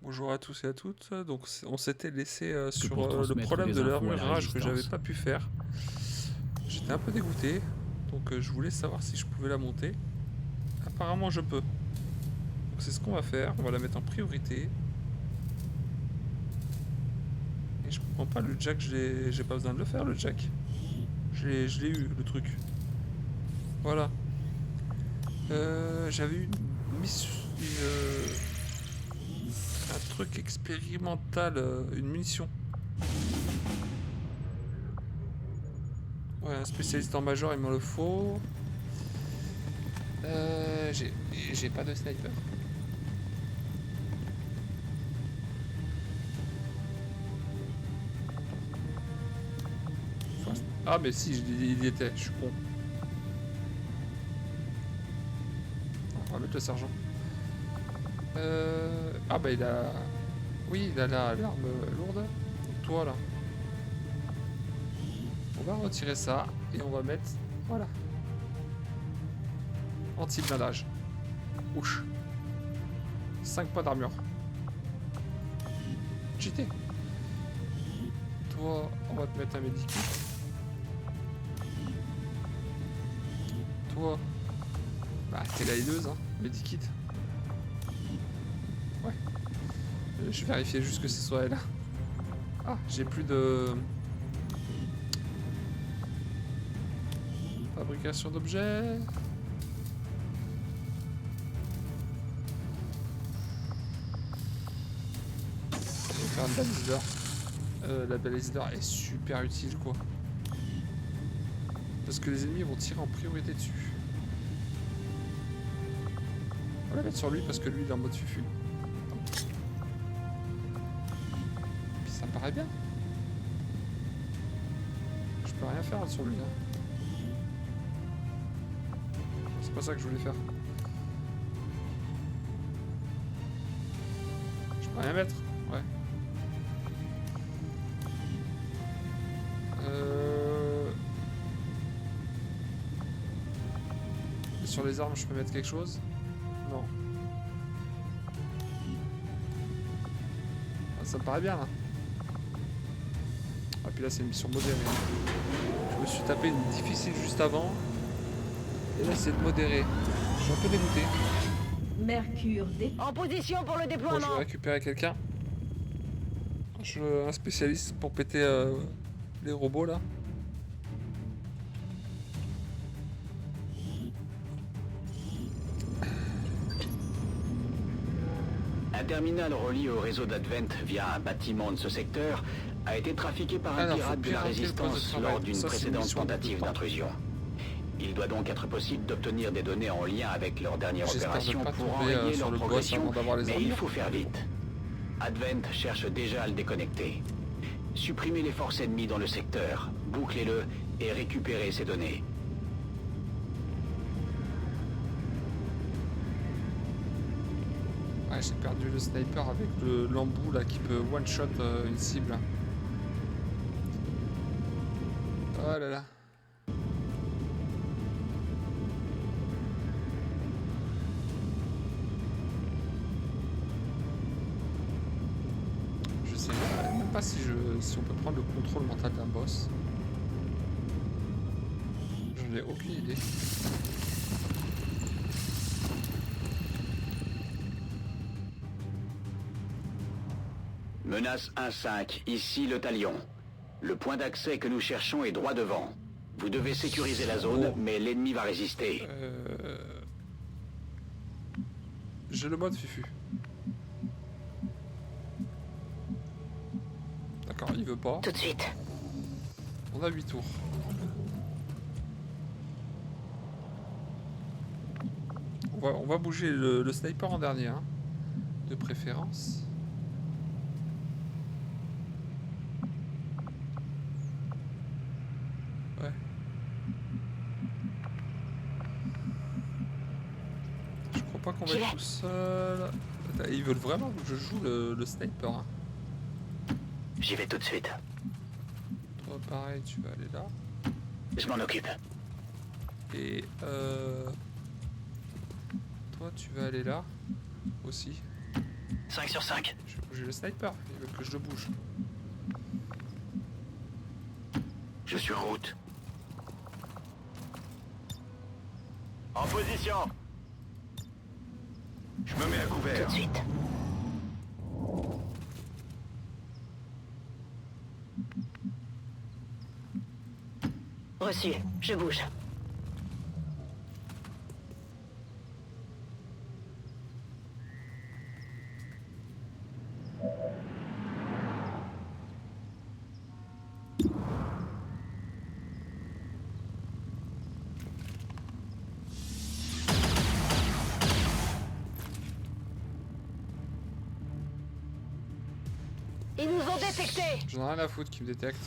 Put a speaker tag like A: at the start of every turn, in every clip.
A: Bonjour à tous et à toutes. Donc on s'était laissé sur
B: pour
A: le
B: transmettre
A: problème
B: des
A: de
B: infos à la
A: l'armurage que j'avais
B: résistance.
A: pas pu faire. J'étais un peu dégoûté, donc je voulais savoir si je pouvais la monter. Apparemment je peux. Donc c'est ce qu'on va faire, on va la mettre en priorité. Et je comprends pas le jack, j'ai pas besoin de le faire le jack. Je l'ai eu le truc. Voilà. J'avais eu une mission, un truc expérimental, une munition. Ouais, un spécialiste en major, il me le faut. J'ai pas de sniper. Ah mais si, il y était, je suis con. On va mettre le sergent. Ah bah il a... Oui, il a l'arme lourde. Donc toi là. On va retirer ça et on va mettre... Voilà. Anti-blindage. Ouch. 5 points d'armure. JT. Toi, on va te mettre un medikit. Toi... Bah t'es la hileuse, hein. Medikit. Ouais. Je vais vérifier juste que ce soit elle. Ah, j'ai plus de... Fabrication d'objets... Faire une baliseur. La baliseur est super utile quoi. Parce que les ennemis vont tirer en priorité dessus. On va la mettre sur lui parce que lui il est en mode fufu. Puis ça me paraît bien. Je peux rien faire sur lui là. C'est pas ça que je voulais faire. Je peux rien mettre. Ouais. Et sur les armes je peux mettre quelque chose? Non. Ah, ça me paraît bien là. Ah puis là c'est une mission modérée. Je me suis tapé une difficile juste avant. Et là c'est de modéré. Je suis un peu dégoûté.
C: Mercure
D: En position pour le
A: Bon, je
D: déploiement.
A: vais récupérer quelqu'un. Un spécialiste pour péter les robots là.
E: Un terminal relié au réseau d'Advent via un bâtiment de ce secteur a été trafiqué par un
A: Alors,
E: pirate
A: faut
E: de la
A: pirater le poste de
E: Résistance
A: travail.
E: lors d'une
A: Ça, c'est une
E: précédente
A: mission de
E: tentative
A: départ.
E: d'intrusion. Il doit donc être possible d'obtenir des données en lien avec leur dernière
A: J'espère ne
E: opération
A: pas
E: pour
A: tomber,
E: enrayer
A: sur
E: leur
A: le boss
E: progression,
A: avant d'avoir les
E: mais il
A: armures.
E: faut faire vite. Advent cherche déjà à le déconnecter. Supprimez les forces ennemies dans le secteur, bouclez-le et récupérez ces données.
A: Ouais, j'ai perdu le sniper avec l'embout là qui peut one shot une cible. Oh là là. Je sais même pas si on peut prendre le contrôle mental d'un boss. J'en ai aucune idée.
E: Menace 1-5, ici le talion. Le point d'accès que nous cherchons est droit devant. Vous devez sécuriser la zone,
A: Oh.
E: mais l'ennemi va résister.
A: J'ai le mode fufu. D'accord, il veut pas.
D: Tout de suite.
A: On a 8 tours. On va bouger le sniper en dernier, hein, de préférence. Ouais. Je crois pas qu'on va être tout seul. Attends, ils veulent vraiment que je joue le sniper. Hein.
E: J'y vais tout de suite.
A: Toi, pareil, tu vas aller là.
E: Je m'en occupe.
A: Et toi, tu vas aller là aussi.
E: 5 sur 5.
A: bouger le sniper. Il veut que je le bouge.
B: Je suis en route.
D: En position.
B: Je me mets à
F: Tout
B: couvert.
F: de suite. Reçu. Je bouge. Ils nous ont détectés.
A: J'en ai rien à foutre qui me détecte.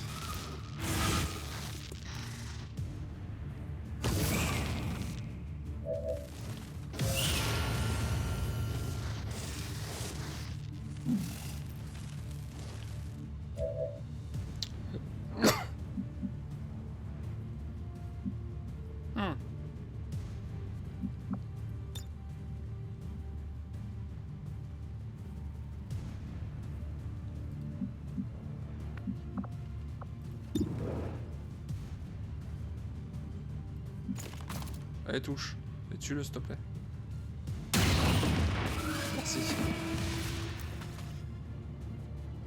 A: Hmm. Allez, touche. Et tue-le, s'il te plaît. Merci.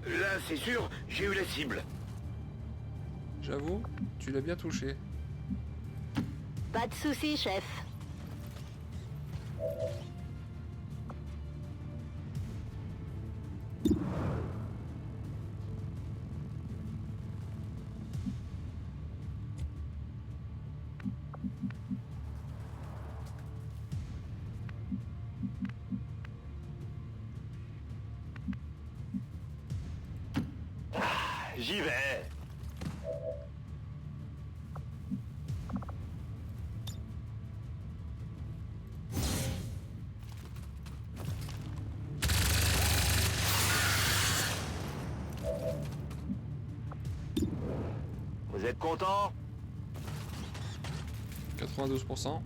B: Là, c'est sûr, j'ai eu la cible.
A: J'avoue, tu l'as bien touché.
F: Pas de soucis, chef.
D: J'y vais. Vous êtes content?
A: 92%.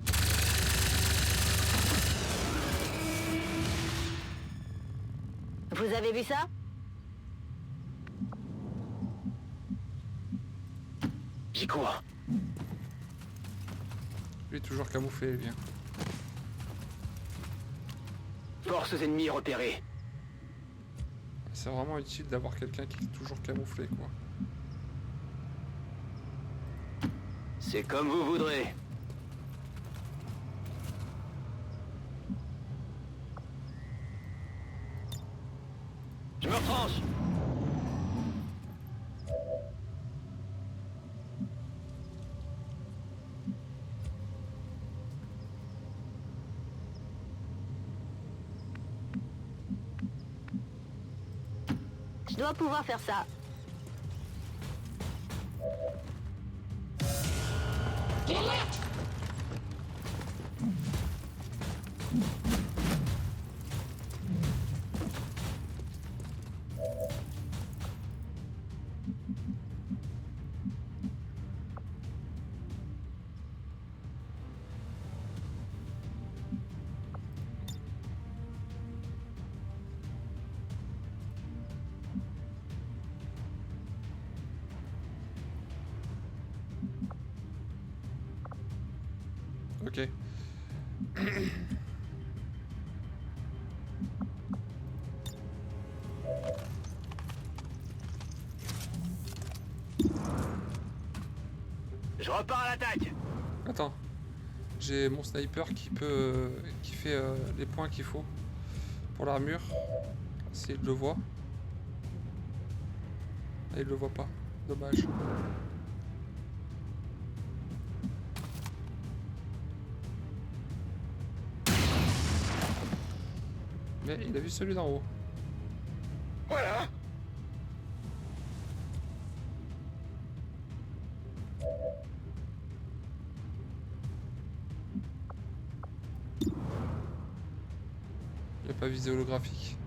F: Vous avez vu ça?
E: J'y cours.
A: Lui est toujours camouflé, bien.
E: Forces ennemies repérées.
A: C'est vraiment utile d'avoir quelqu'un qui est toujours camouflé, quoi.
E: C'est comme vous voudrez.
D: Je me retranche.
F: Je dois pouvoir faire ça.
A: Ok.
D: Je repars à l'attaque.
A: Attends. J'ai mon sniper qui fait les points qu'il faut pour l'armure. S'il le voit. Ah, il le voit pas. Dommage. Mais il a vu celui d'en haut.
B: Voilà.
A: Il n'a pas visé holographique.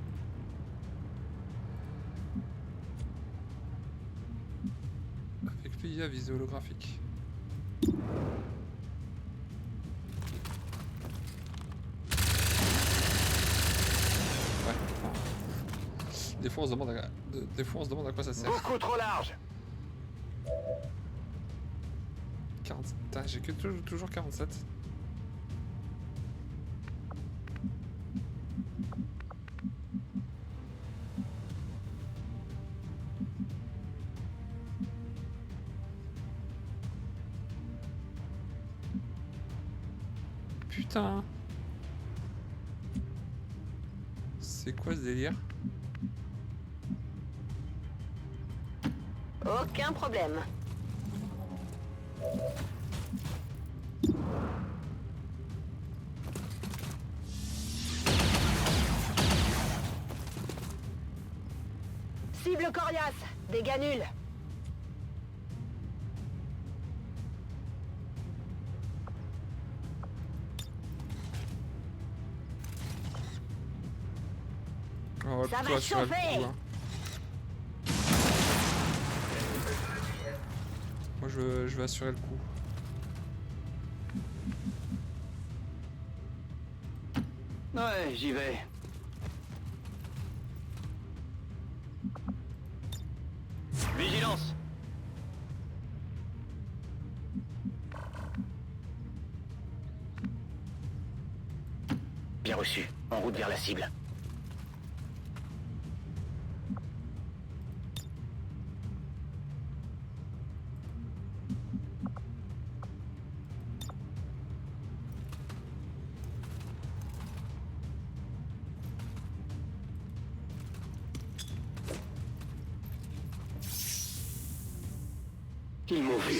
A: Avec lui, il y a visé holographique. Ouais. Des fois on se demande des fois on se demande à quoi ça sert.
D: Beaucoup trop large.
A: 40... Putain, j'ai que toujours 47. Putain. C'est quoi ce délire?
F: Aucun problème. Cible coriace. Dégâts nuls.
A: On va
F: Ça
A: plutôt
F: va
A: assurer le
F: chauffer.
A: coup, hein. Moi je vais assurer le coup.
E: Ouais, j'y vais.
D: Vigilance.
E: Bien reçu. En route vers la cible. Ils m'ont vu.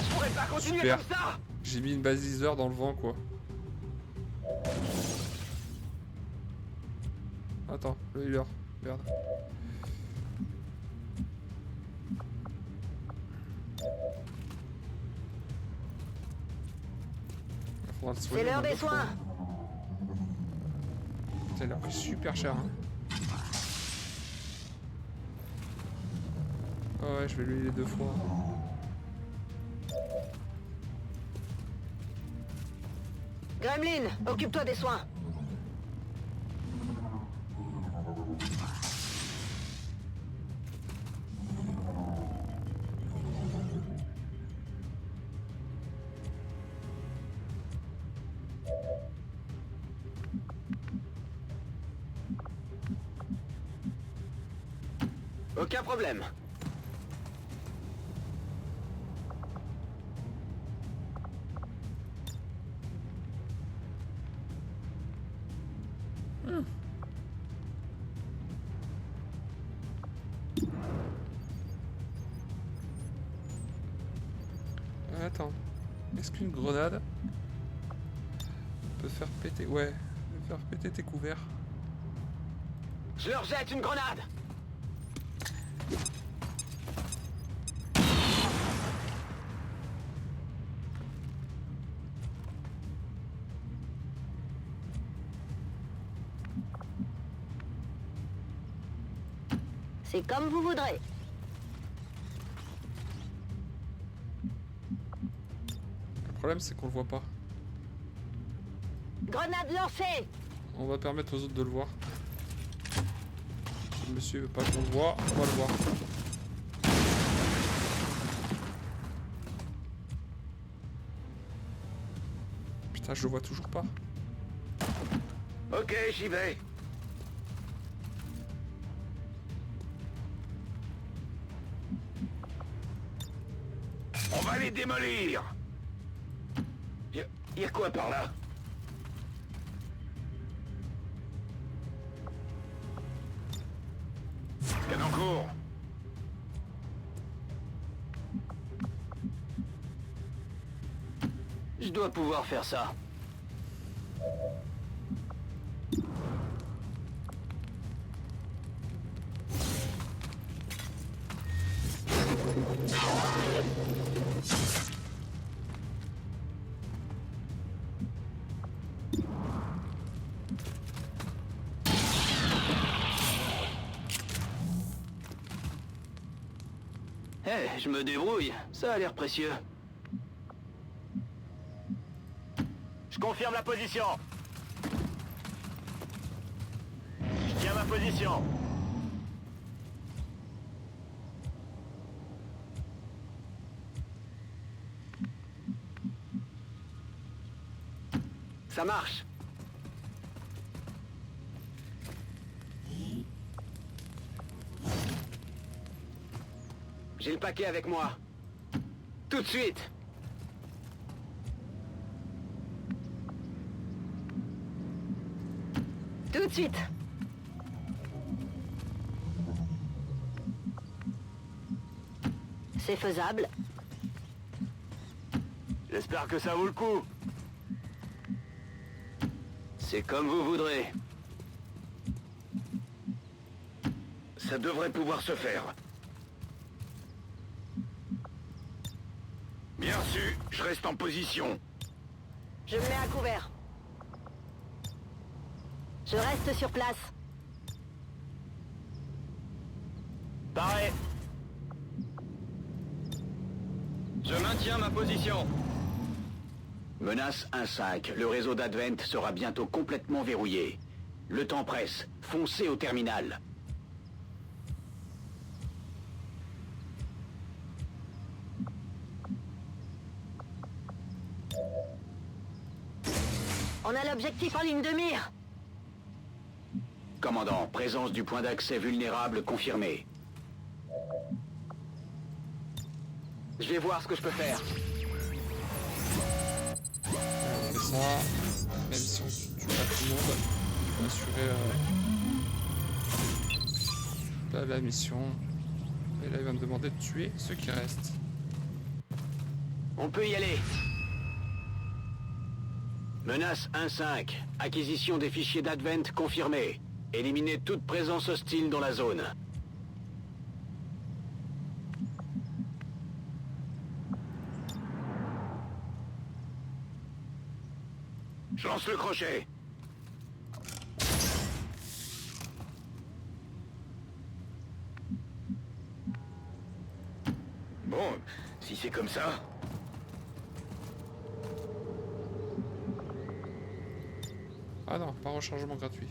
D: Je pourrais pas continuer
A: Super.
D: comme ça.
A: J'ai mis une baliseur dans le vent quoi. Attends, le healer. Merde. Il faudra le soigner
F: C'est l'heure
A: dans
F: des
A: deux fois.
F: soins.
A: Ça a l'air pris super cher. Hein. Ah ouais, je vais lui les 2 fois.
F: Gremlin, occupe-toi des soins.
E: Aucun problème.
A: Attends. Est-ce qu'une grenade peut faire péter... Ouais, peut faire péter tes couverts.
D: Je leur jette une grenade.
F: C'est comme vous voudrez.
A: Le problème c'est qu'on le voit pas.
F: Grenade lancée.
A: On va permettre aux autres de le voir. Si le monsieur veut pas qu'on le voit, on va le voir. Putain, je le vois toujours pas.
B: Ok, j'y vais. On va les démolir. Y a quoi par là? Scan en cours.
E: Je dois pouvoir faire ça. Je me débrouille. Ça a l'air précieux.
D: Je confirme la position. Je tiens ma position. Ça marche. J'ai le paquet avec moi. Tout de suite.
F: Tout de suite. C'est faisable.
D: J'espère que ça vaut le coup.
E: C'est comme vous voudrez.
B: Ça devrait pouvoir se faire. Bien su, je reste en position.
F: Je me mets à couvert. Je reste sur place.
D: Pareil. Je maintiens ma position.
E: Menace 1-5, le réseau d'Advent sera bientôt complètement verrouillé. Le temps presse, foncez au terminal.
F: On a l'objectif en ligne de mire.
E: Commandant, présence du point d'accès vulnérable confirmée.
D: Je vais voir ce que je peux faire.
A: On fait ça. Même si on tue pas tout le monde, il faut assurer la mission. Et là, il va me demander de tuer ceux qui restent.
D: On peut y aller.
E: Menace 1-5, acquisition des fichiers d'Advent confirmée. Éliminez toute présence hostile dans la zone.
B: Je lance le crochet. Bon, si c'est comme ça...
A: Ah non, pas rechargement gratuit.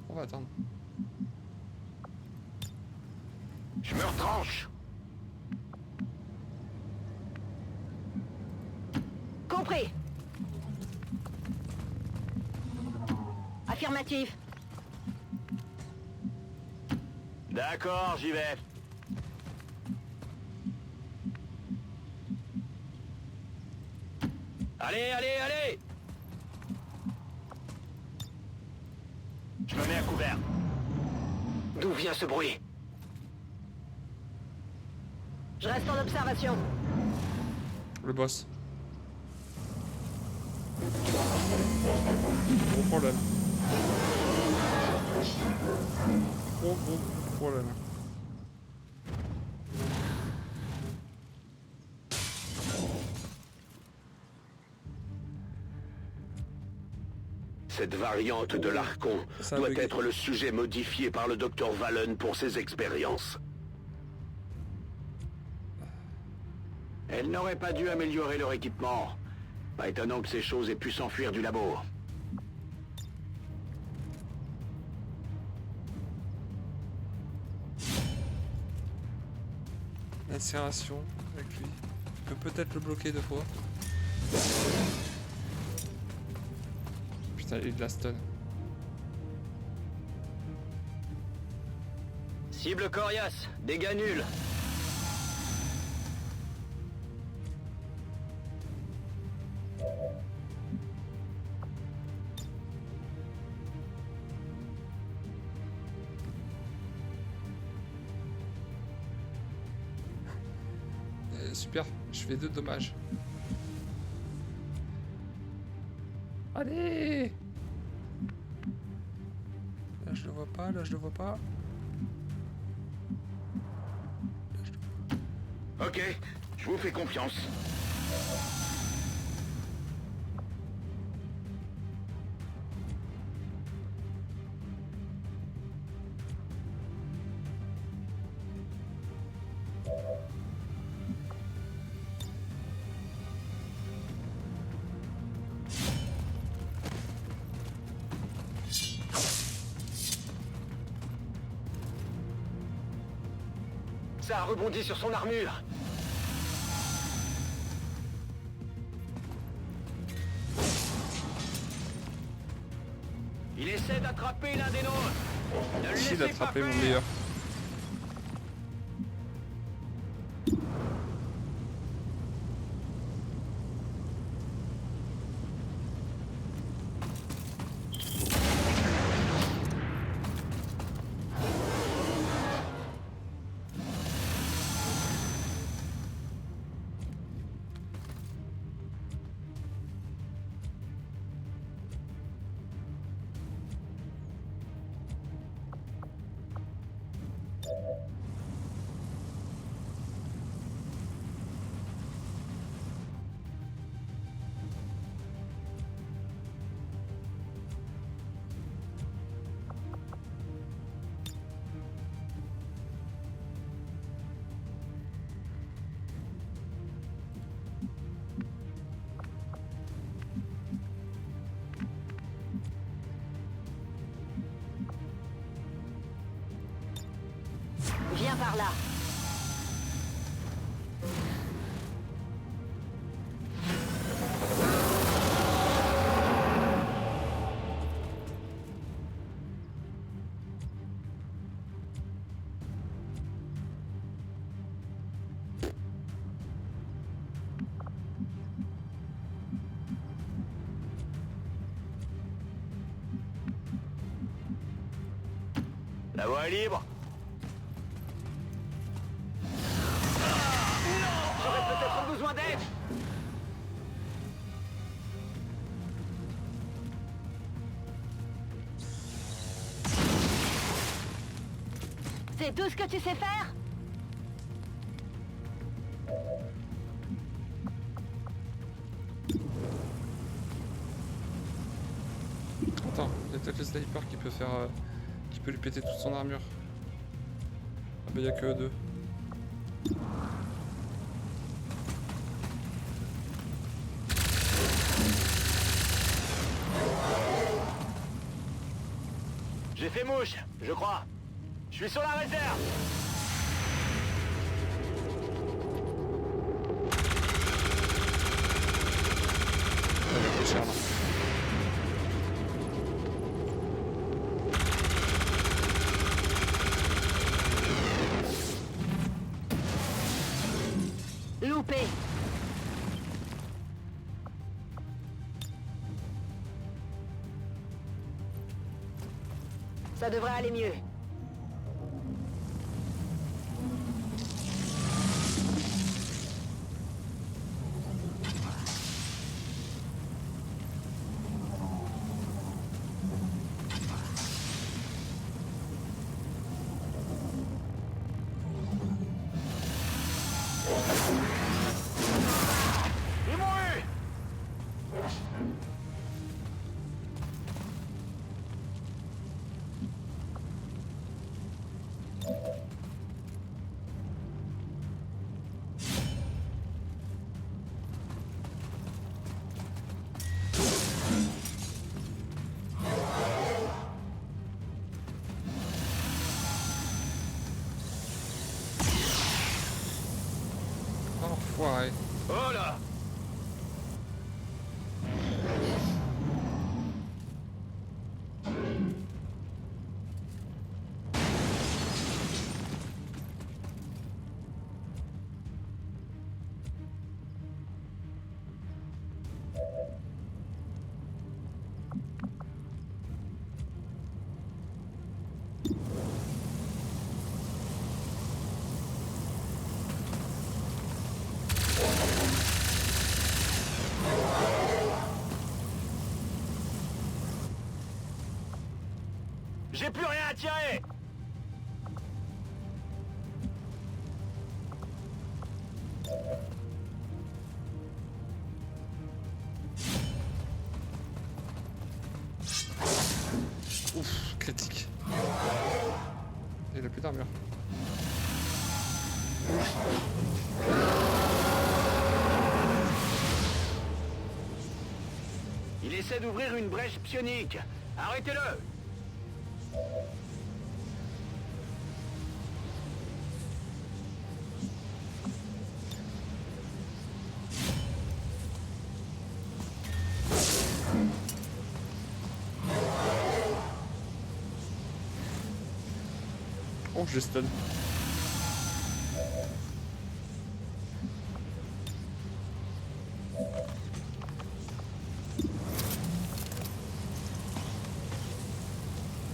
A: On va attendre.
B: Je me retranche.
F: Compris. Affirmatif.
D: D'accord, j'y vais. Allez, allez, allez! Je me mets à couvert.
E: D'où vient ce bruit?
F: Je reste en observation.
A: Le boss. Gros problème. Gros problème.
B: Cette variante de l'Archon
A: Ça a
B: doit
A: bugué.
B: être le sujet modifié par le docteur Valen pour ses expériences.
E: Elle n'aurait pas dû améliorer leur équipement. Pas étonnant que ces choses aient pu s'enfuir du labo.
A: L'incinération avec lui. Je peux peut-être le bloquer 2 fois. Putain, il est de la stun.
D: Cible coriace, dégâts nuls.
A: Super, je fais 2 dommages. Allez! Là je le vois pas, là je le vois pas.
B: Ok, je vous fais confiance.
D: Ça a rebondi sur son armure. Il essaie d'attraper l'un des nôtres. Ne le
A: J'ai
D: laissez pas
A: d'attraper mon
D: faire.
A: meilleur.
F: Viens par là.
D: La voie est libre.
F: J'aurais peut-être besoin d'aide. C'est tout ce que tu sais faire?
A: Attends, il y a peut-être le sniper qui peut faire... qui peut lui péter toute son armure. Ah bah il y a que eux deux.
D: J'ai fait mouche, je crois. Je suis sur la réserve.
A: Ça va coûter cher là.
F: Loupé. Ça devrait aller mieux.
D: Ils m'ont eu.
A: Enfoiré.
D: Oh là. J'ai plus rien à tirer.
A: Ouf, critique. Et il a plus d'armure.
D: Il essaie d'ouvrir une brèche psionique. Arrêtez-le.
A: Oh, je stun.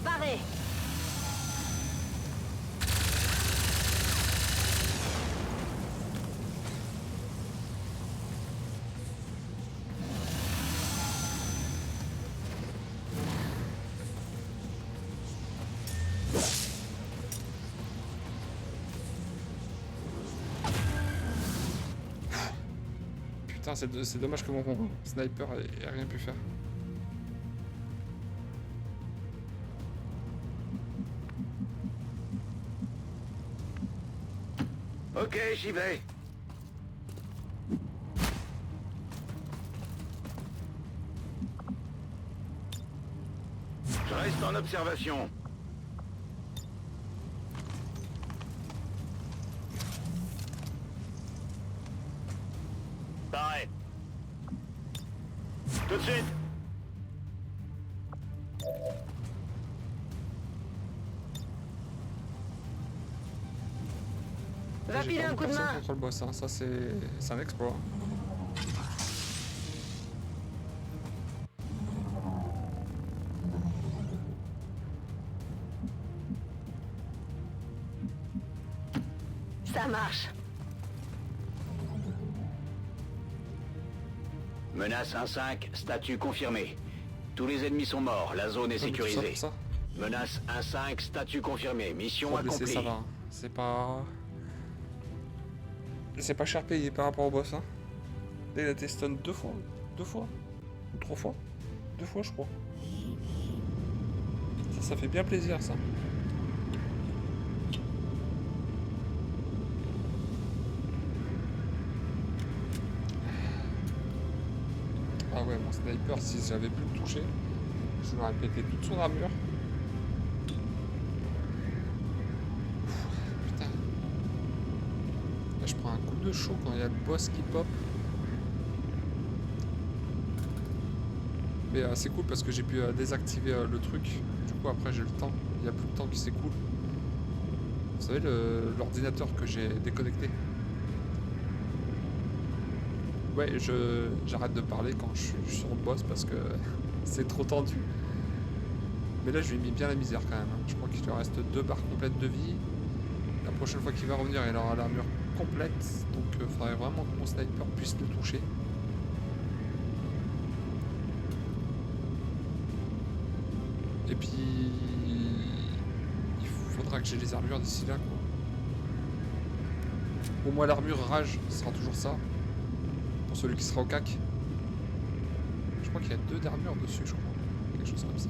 F: Barré.
A: Putain, c'est dommage que mon sniper ait rien pu faire.
B: Ok, j'y vais. Je reste en observation.
D: Pareil. Tout de suite.
F: Va
A: J'ai
F: filer
A: perdu
F: un coup de
A: personne
F: main.
A: contre le boss, hein. Ça c'est un exploit.
F: Ça marche.
E: Menace 1-5, statut confirmé. Tous les ennemis sont morts, la zone est sécurisée.
A: Pour ça.
E: Menace 1-5, statut confirmé, mission
A: Pour blesser,
E: accomplie.
A: ça va. Hein. C'est pas cher payé par rapport au boss. Hein. Là, il a été stun 2 fois. 2 fois. Ou 3 fois. 2 fois, je crois. Ça fait bien plaisir, ça. Ah ouais, mon sniper, si j'avais pu le toucher, je l'aurais pété toute son armure. Putain. Là, je prends un coup de chaud quand il y a le boss qui pop. Mais c'est cool parce que j'ai pu désactiver le truc. Du coup, après, j'ai le temps. Il n'y a plus de temps qui s'écoule. Vous savez, l'ordinateur que j'ai déconnecté. Ouais, j'arrête de parler quand je suis sur le boss parce que c'est trop tendu. Mais là, je lui ai mis bien la misère quand même. Hein. Je crois qu'il lui reste 2 barres complètes de vie. La prochaine fois qu'il va revenir, il aura l'armure complète. Donc, il faudrait vraiment que mon sniper puisse le toucher. Et puis, il faudra que j'ai les armures d'ici là, quoi. Au moins, l'armure rage, ce sera toujours ça. Pour celui qui sera au CAC. Je crois qu'il y a 2 d'armure dessus, je crois. Quelque chose comme ça.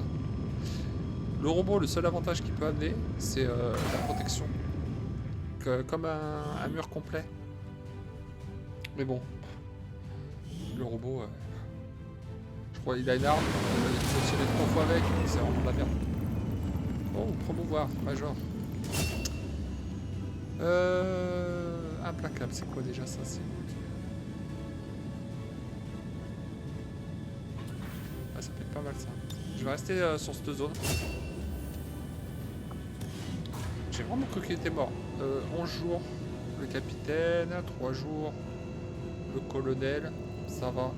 A: Le robot, le seul avantage qu'il peut amener, c'est la protection. Comme un mur complet. Mais bon. Le robot... je crois qu'il a une arme. Il faut tirer 3 fois avec. C'est vraiment de la merde. Oh, promouvoir. Major. Implacable, c'est quoi déjà ça? Ça peut être pas mal ça. Je vais rester sur cette zone. J'ai vraiment cru qu'il était mort. 11 jours, le capitaine, 3 jours, le colonel, ça va.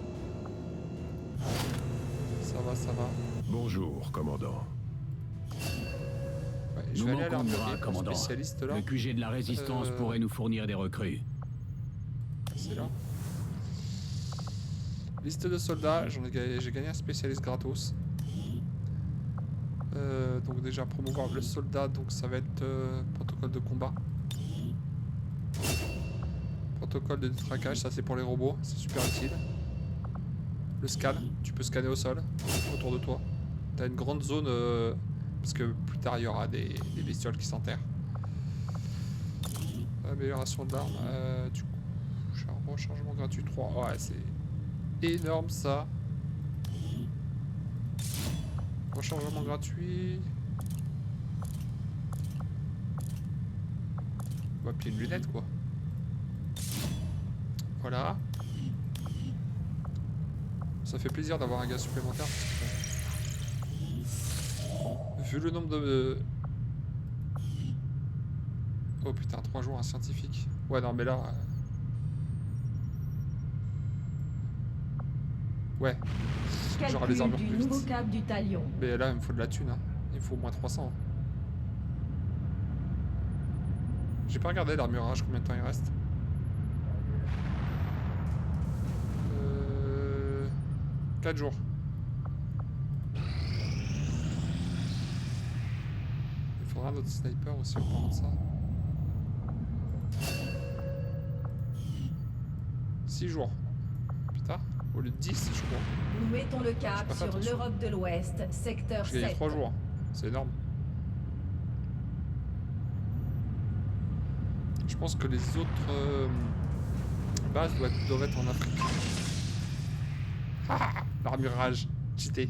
A: Ça va, ça va.
G: Bonjour, commandant.
A: Ouais, je
H: Nous
A: vais aller à
H: manquons de
A: l'armurier,
H: bras,
A: mon
H: commandant.
A: spécialiste là.
H: Le QG de la résistance pourrait nous fournir des recrues.
A: C'est là. Liste de soldats, j'ai gagné un spécialiste gratos. Donc déjà promouvoir le soldat, donc ça va être protocole de combat. Protocole de détraquage, ça c'est pour les robots, c'est super utile. Le scan, tu peux scanner au sol, autour de toi. T'as une grande zone, parce que plus tard il y aura des bestioles qui s'enterrent. Amélioration d'armes, du coup, rechargement gratuit 3, ouais c'est énorme ça. Rechargement gratuit. Ouais, puis une lunette quoi. Ça fait plaisir d'avoir un gars supplémentaire. Vu le nombre de... Oh putain, 3 jours un scientifique. Ouais, non, mais là... Ouais. J'aurai les
C: Calcul
A: armures
C: du
A: plus
C: nouveau
A: vite.
C: cap du talion.
A: Mais là, il me faut de la thune. Hein. Il me faut au moins 300. J'ai pas regardé l'armurage, combien de temps il reste. 4 jours. Il faudra un autre sniper aussi au parlant de ça. 6 jours. Putain, au lieu de 10, je crois.
C: Nous mettons le cap
A: J'ai pas fait
C: sur
A: attention.
C: l'Europe de l'Ouest, secteur
A: J'ai gagné
C: 7.
A: 3 jours. C'est énorme. Je pense que les autres bases doivent être en Afrique. Ah, l'armurage, cheaté.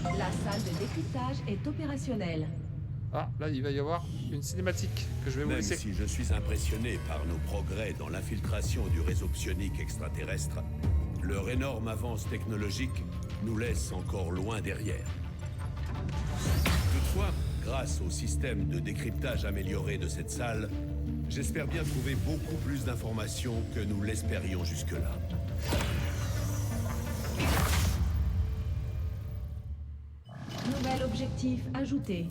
C: La salle de décryptage est opérationnelle.
A: Ah, là, il va y avoir une cinématique que je vais vous
G: Même
A: laisser.
G: si je suis impressionné par nos progrès dans l'infiltration du réseau psionique extraterrestre, leur énorme avance technologique nous laisse encore loin derrière. Toutefois, grâce au système de décryptage amélioré de cette salle, j'espère bien trouver beaucoup plus d'informations que nous l'espérions jusque-là.
C: Nouvel objectif ajouté.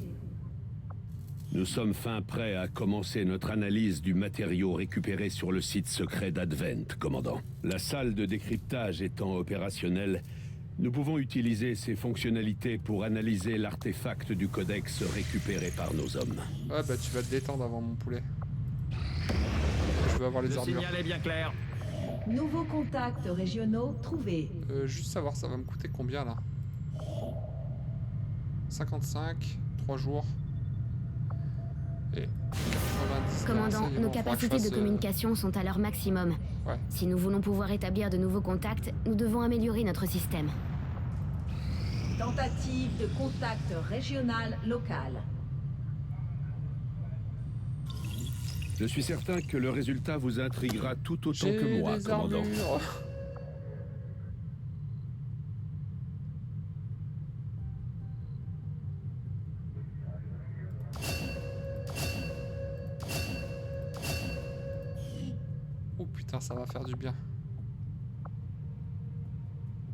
G: Nous sommes fin prêts à commencer notre analyse du matériau récupéré sur le site secret d'Advent, commandant. La salle de décryptage étant opérationnelle, nous pouvons utiliser ses fonctionnalités pour analyser l'artefact du codex récupéré par nos hommes.
A: Ouais, bah tu vas te détendre avant mon poulet. Je veux avoir les
H: Le
A: armures.
H: signal est bien clair.
C: Nouveaux contacts régionaux trouvés.
A: Juste savoir, ça va me coûter combien là? 55, 3 jours. Et 90.
I: Commandant,
A: renseignements.
I: nos
A: Faudra que je
I: capacités de
A: fasse,
I: communication sont à leur maximum.
A: Ouais.
I: Si nous voulons pouvoir établir de nouveaux contacts, nous devons améliorer notre système.
C: Tentative de contact régional local.
G: Je suis certain que le résultat vous intriguera tout autant que moi,
A: des
G: commandant.
A: armures. Oh putain, ça va faire du bien.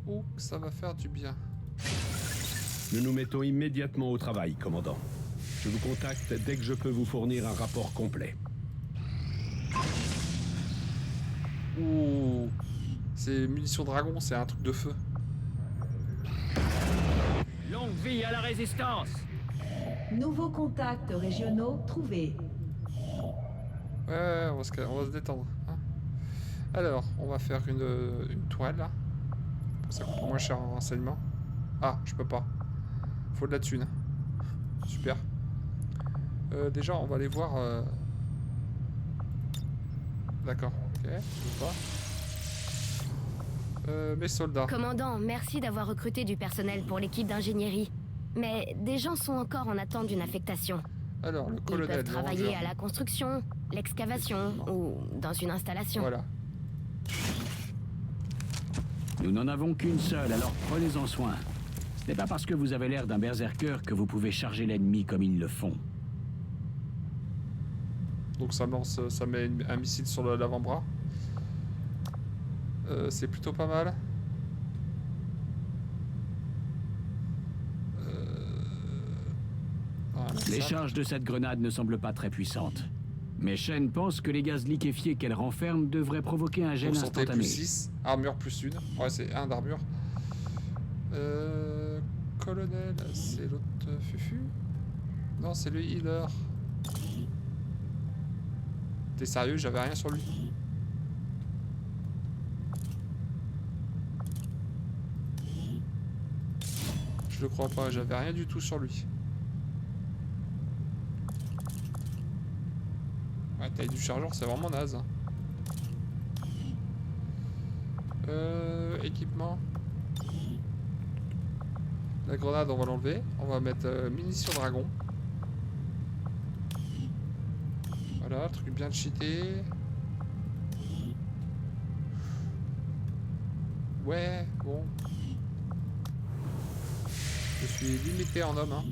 A: Oh, ça va faire du bien.
G: Nous nous mettons immédiatement au travail, commandant. Je vous contacte dès que je peux vous fournir un rapport complet.
A: Ouh, c'est munitions dragon, c'est un truc de feu.
H: Longue vie à la résistance.
C: Nouveaux contacts régionaux trouvés.
A: Ouais, on va se détendre. Hein. Alors, on va faire une toile là. Ça coûte moins cher en renseignement. Ah, je peux pas. Faut de la thune. Super. Déjà, on va aller voir. D'accord. Ok, je veux pas. Mes soldats.
I: Commandant, merci d'avoir recruté du personnel pour l'équipe d'ingénierie. Mais des gens sont encore en attente d'une affectation.
A: Alors, le
I: Ils
A: colonel.
I: peuvent
A: le
I: travailler
A: ranger.
I: à la construction, l'excavation ou dans une installation.
A: Voilà.
H: Nous n'en avons qu'une seule, alors prenez-en soin. Ce n'est pas parce que vous avez l'air d'un berserker que vous pouvez charger l'ennemi comme ils le font.
A: Donc ça lance, ça met un missile sur l'avant-bras. C'est plutôt pas mal. Voilà,
H: Les
A: ça.
H: charges de cette grenade ne semblent pas très puissantes. Mais Shen pense que les gaz liquéfiés qu'elle renferme devraient provoquer un gel
A: Donc santé
H: instantané.
A: plus 6, armure plus 1. Ouais, c'est 1 d'armure. Colonel, c'est l'autre fufu? Non, c'est le healer. T'es sérieux? J'avais rien sur lui. Je le crois pas, j'avais rien du tout sur lui. Ouais, taille du chargeur, c'est vraiment naze. Hein. Équipement. La grenade, on va l'enlever. On va mettre munitions dragon. Voilà, truc bien cheaté. Ouais, bon. Je suis limité en homme, hein.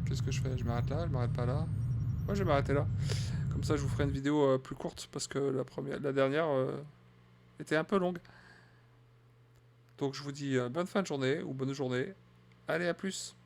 A: Qu'est-ce que je fais? Je m'arrête là? Je m'arrête pas là? Ouais, je vais m'arrêter là. Comme ça, je vous ferai une vidéo plus courte parce que la dernière était un peu longue. Donc, je vous dis bonne fin de journée ou bonne journée. Allez, à plus!